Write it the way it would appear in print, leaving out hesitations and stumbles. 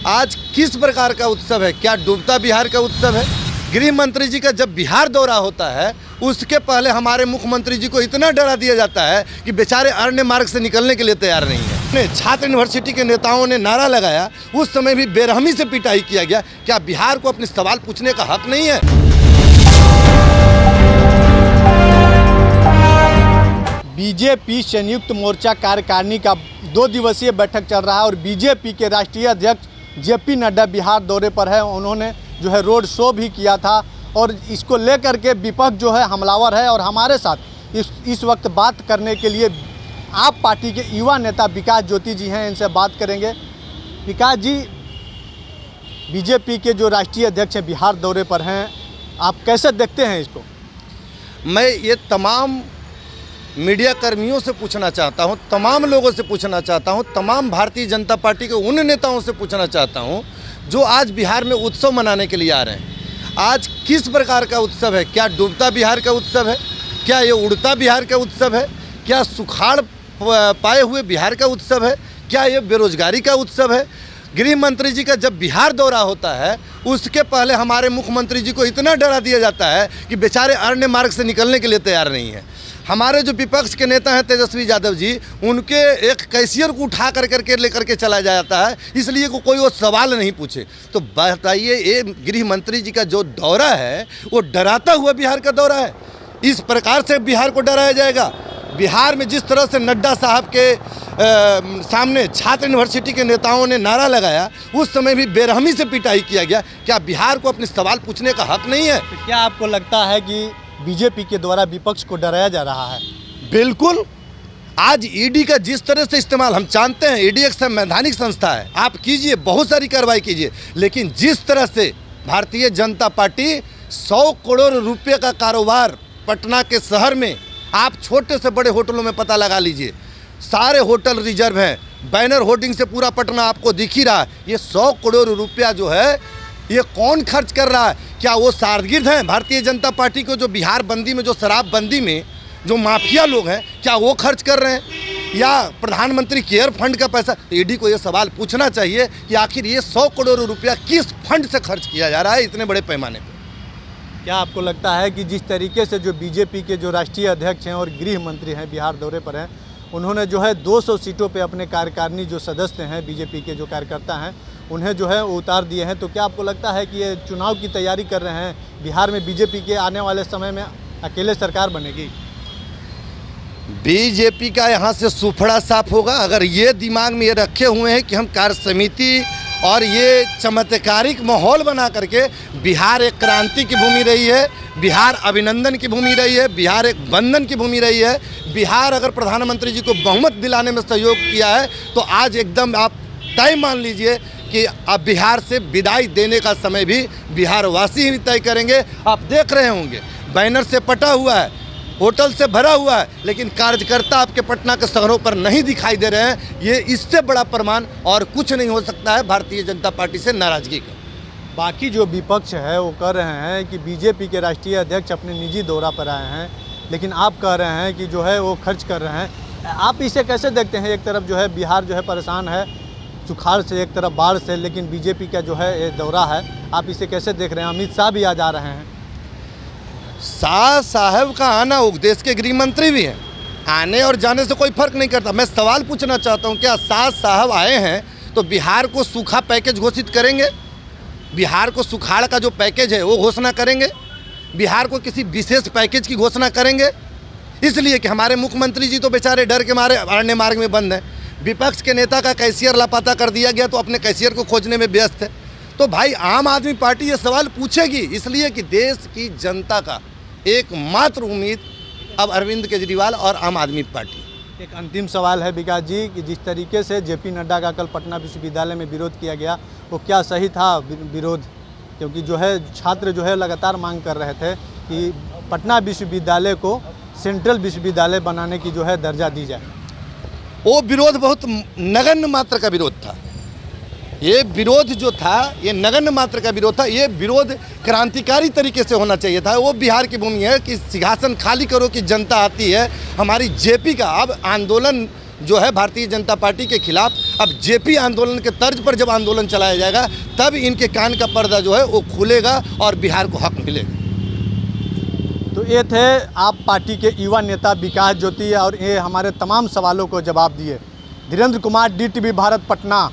आज किस प्रकार का उत्सव है? क्या डूबता बिहार का उत्सव है? गृह मंत्री जी का जब बिहार दौरा होता है उसके पहले हमारे मुख्यमंत्री जी को इतना डरा दिया जाता है कि बेचारे अन्य मार्ग से निकलने के लिए तैयार नहीं है। छात्र यूनिवर्सिटी के नेताओं ने नारा लगाया, उस समय भी बेरहमी से पिटाई किया गया। क्या बिहार को अपने सवाल पूछने का हक नहीं है? बीजेपी संयुक्त मोर्चा कार्यकारिणी का 2 दिवसीय बैठक चल रहा है और बीजेपी के राष्ट्रीय अध्यक्ष जेपी नड्डा बिहार दौरे पर है। उन्होंने जो है रोड शो भी किया था और इसको लेकर के विपक्ष जो है हमलावर है। और हमारे साथ इस वक्त बात करने के लिए आप पार्टी के युवा नेता विकास ज्योति जी हैं, इनसे बात करेंगे। विकास जी, बीजेपी के जो राष्ट्रीय अध्यक्ष हैं बिहार दौरे पर हैं, आप कैसे देखते हैं इसको? मैं ये तमाम मीडिया कर्मियों से पूछना चाहता हूँ, तमाम लोगों से पूछना चाहता हूँ, तमाम भारतीय जनता पार्टी के उन नेताओं से पूछना चाहता हूँ जो आज बिहार में उत्सव मनाने के लिए आ रहे हैं। आज किस प्रकार का उत्सव है? क्या डूबता बिहार का उत्सव है? क्या ये उड़ता बिहार का उत्सव है? क्या सुखाड़ पाए हुए बिहार का उत्सव है? क्या ये बेरोजगारी का उत्सव है? गृह मंत्री जी का जब बिहार दौरा होता है उसके पहले हमारे मुख्यमंत्री जी को इतना डरा दिया जाता है कि बेचारे अन्य मार्ग से निकलने के लिए तैयार नहीं है। हमारे जो विपक्ष के नेता हैं तेजस्वी यादव जी, उनके एक कैशियर को उठा करके लेकर के चला जाता है, इसलिए कोई वो सवाल नहीं पूछे। तो बताइए, ये गृह मंत्री जी का जो दौरा है वो डराता हुआ बिहार का दौरा है? इस प्रकार से बिहार को डराया जाएगा? बिहार में जिस तरह से नड्डा साहब के सामने छात्र यूनिवर्सिटी के नेताओं ने नारा लगाया, उस समय भी बेरहमी से पिटाई किया गया। क्या बिहार को अपने सवाल पूछने का हक नहीं है? तो क्या आपको लगता है कि बीजेपी के द्वारा विपक्ष को डराया जा रहा है? बिल्कुल। आज ईडी का जिस तरह से इस्तेमाल, हम जानते हैं ईडी एक संवैधानिक संस्था है, आप कीजिए, बहुत सारी कार्रवाई कीजिए, लेकिन जिस तरह से भारतीय जनता पार्टी 100 करोड़ रुपए का कारोबार पटना के शहर में, आप छोटे से बड़े होटलों में पता लगा लीजिए, सारे होटल रिजर्व हैं, बैनर होर्डिंग से पूरा पटना आपको दिख ही रहा है। ये 100 करोड़ रुपया जो है ये कौन खर्च कर रहा है? क्या वो शागिर्द हैं भारतीय जनता पार्टी को, जो बिहार बंदी में, जो शराब बंदी में जो माफिया लोग हैं, क्या वो खर्च कर रहे हैं? या प्रधानमंत्री केयर फंड का पैसा? तो ईडी को ये सवाल पूछना चाहिए कि आखिर ये 100 करोड़ रुपया किस फंड से खर्च किया जा रहा है इतने बड़े पैमाने पर? क्या आपको लगता है कि जिस तरीके से जो बीजेपी के जो राष्ट्रीय अध्यक्ष हैं और गृह मंत्री हैं बिहार दौरे पर हैं, उन्होंने जो है 200 सीटों पे अपने कार्यकारिणी जो सदस्य हैं, बीजेपी के जो कार्यकर्ता हैं, उन्हें जो है उतार दिए हैं, तो क्या आपको लगता है कि ये चुनाव की तैयारी कर रहे हैं? बिहार में बीजेपी के आने वाले समय में अकेले सरकार बनेगी? बीजेपी का यहाँ से सुफड़ा साफ होगा अगर ये दिमाग में ये रखे हुए हैं कि हम कार्य समिति और ये चमत्कारिक माहौल बना करके, बिहार एक क्रांति की भूमि रही है, बिहार अभिनंदन की भूमि रही है, बिहार एक बंधन की भूमि रही है। बिहार अगर प्रधानमंत्री जी को बहुमत दिलाने में सहयोग किया है तो आज एकदम आप तय मान लीजिए कि अब बिहार से विदाई देने का समय भी बिहार वासी ही तय करेंगे। आप देख रहे होंगे बैनर से पटा हुआ है, होटल से भरा हुआ है, लेकिन कार्यकर्ता आपके पटना के शहरों पर नहीं दिखाई दे रहे हैं। ये इससे बड़ा प्रमाण और कुछ नहीं हो सकता है भारतीय जनता पार्टी से नाराजगी का। बाकी जो विपक्ष है वो कह रहे हैं कि बीजेपी के राष्ट्रीय अध्यक्ष अपने निजी दौरा पर आए हैं, लेकिन आप कह रहे हैं कि जो है वो खर्च कर रहे हैं। आप इसे कैसे देखते हैं? एक तरफ जो है बिहार जो है परेशान है सुखाड़ से, एक तरफ बाढ़ से, लेकिन बीजेपी का जो है ये दौरा है, आप इसे कैसे देख रहे हैं? अमित शाह भी आज आ रहे हैं। शाह साहब का आना, वो देश के गृह मंत्री भी हैं, आने और जाने से कोई फर्क नहीं करता। मैं सवाल पूछना चाहता हूं, क्या शाह साहब आए हैं तो बिहार को सूखा पैकेज घोषित करेंगे? बिहार को सुखाड़ का जो पैकेज है वो घोषणा करेंगे? बिहार को किसी विशेष पैकेज की घोषणा करेंगे? इसलिए कि हमारे मुख्यमंत्री जी तो बेचारे डर के मारे अरण्य मार्ग में बंद हैं। विपक्ष के नेता का कैशियर लापता कर दिया गया तो अपने कैशियर को खोजने में व्यस्त है। तो भाई आम आदमी पार्टी ये सवाल पूछेगी, इसलिए कि देश की जनता का एकमात्र उम्मीद अब अरविंद केजरीवाल और आम आदमी पार्टी। एक अंतिम सवाल है विकास जी कि जिस तरीके से जेपी नड्डा का कल पटना विश्वविद्यालय में विरोध किया गया, वो क्या सही था विरोध? क्योंकि जो है छात्र जो है लगातार मांग कर रहे थे कि पटना विश्वविद्यालय को सेंट्रल विश्वविद्यालय बनाने की जो है दर्जा दी जाए। वो विरोध बहुत नगण्य मात्र का विरोध था। ये विरोध जो था ये नगण्य मात्र का विरोध था। ये विरोध क्रांतिकारी तरीके से होना चाहिए था। वो बिहार की भूमि है कि सिंहासन खाली करो कि जनता आती है। हमारी जेपी का अब आंदोलन जो है भारतीय जनता पार्टी के खिलाफ। अब जेपी आंदोलन के तर्ज पर जब आंदोलन चलाया जाएगा तब इनके कान का पर्दा जो है वो खुलेगा और बिहार को हक मिलेगा। तो ये थे आप पार्टी के युवा नेता विकास ज्योति और ये हमारे तमाम सवालों को जवाब दिए। धीरेन्द्र कुमार, DTV भारत, पटना।